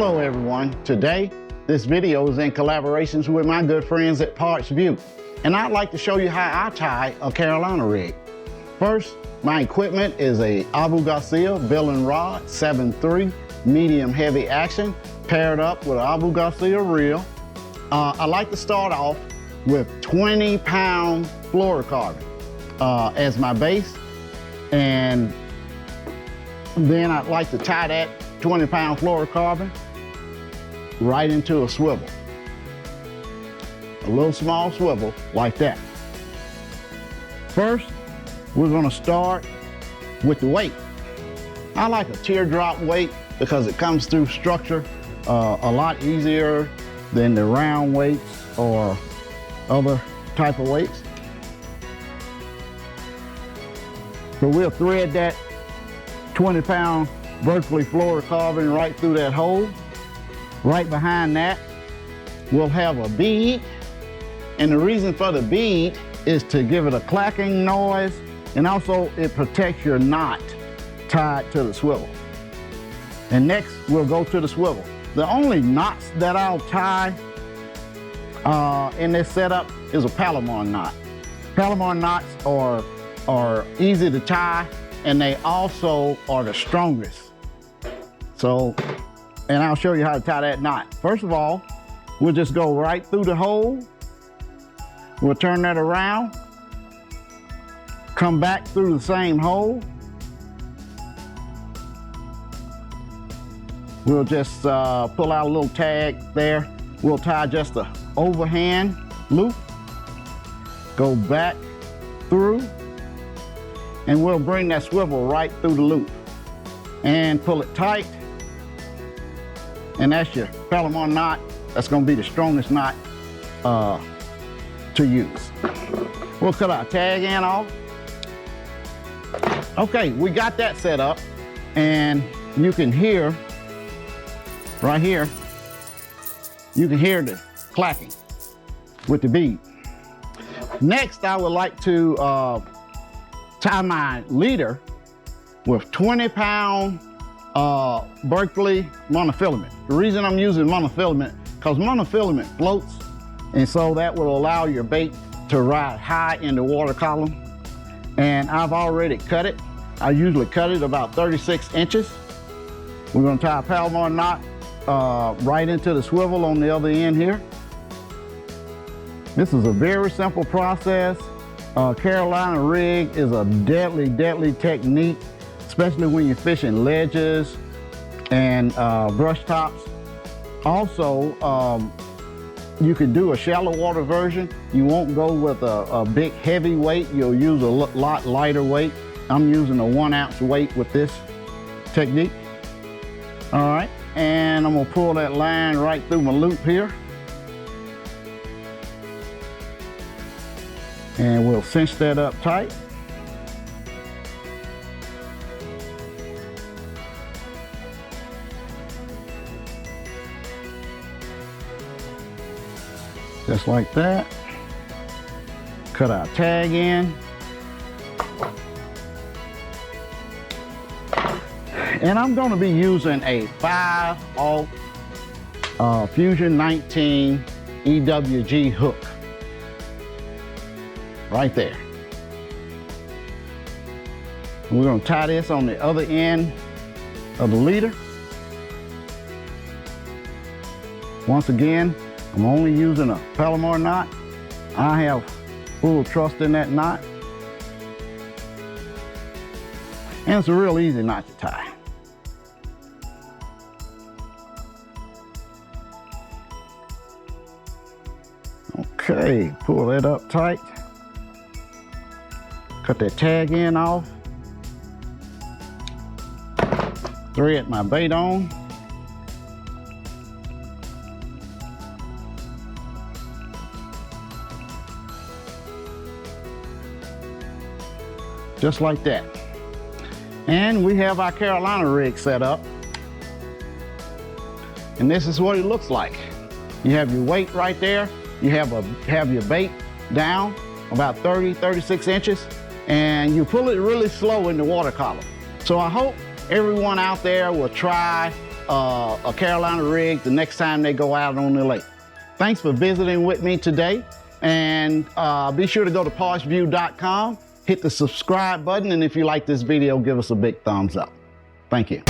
Hello everyone. Today, this video is in collaborations with my good friends at PartsVu, and I'd like to show you how I tie a Carolina rig. First, my equipment is a Abu Garcia billing rod 7.3 medium heavy action paired up with an Abu Garcia reel. I like to start off with 20-pound fluorocarbon as my base, and then I'd like to tie that 20-pound fluorocarbon right into a swivel. A little small swivel like that. First, we're going to start with the weight. I like a teardrop weight because it comes through structure a lot easier than the round weights or other type of weights. So we'll thread that 20-pound vertically fluorocarbon right through that hole. Right behind that, we'll have a bead. And the reason for the bead is to give it a clacking noise, and also it protects your knot tied to the swivel. And next, we'll go to the swivel. The only knots that I'll tie in this setup is a Palomar knot. Palomar knots are easy to tie, and they also are the strongest. So, and I'll show you how to tie that knot. First of all, we'll just go right through the hole. We'll turn that around, come back through the same hole. We'll just pull out a little tag there. We'll tie just the overhand loop, go back through, and we'll bring that swivel right through the loop and pull it tight. And that's your Palomar knot. That's gonna be the strongest knot to use. We'll cut our tag end off. Okay, we got that set up, and you can hear, right here, you can hear the clacking with the bead. Next, I would like to tie my leader with 20-pound Berkeley monofilament. The reason I'm using monofilament, because monofilament floats, and so that will allow your bait to ride high in the water column. And I've already cut it. I usually cut it about 36 inches. We're going to tie a Palomar knot right into the swivel on the other end here. This is a very simple process. Carolina rig is a deadly, deadly technique, especially when you're fishing ledges and brush tops. Also, you can do a shallow water version. You won't go with a big heavy weight. You'll use a lot lighter weight. I'm using a 1 ounce weight with this technique. All right, and I'm gonna pull that line right through my loop here. And we'll cinch that up tight. Just like that. Cut our tag in. And I'm going to be using a 5/0 Fusion 19 EWG hook. Right there. And we're going to tie this on the other end of the leader. Once again, I'm only using a Palomar knot. I have full trust in that knot. And it's a real easy knot to tie. Okay, pull that up tight. Cut that tag end off. Thread my bait on. Just like that. And we have our Carolina rig set up. And this is what it looks like. You have your weight right there. You have your bait down about 36 inches. And you pull it really slow in the water column. So I hope everyone out there will try a Carolina rig the next time they go out on the lake. Thanks for visiting with me today. And be sure to go to PartsVu.com, hit the subscribe button, and if you like this video, give us a big thumbs up. Thank you.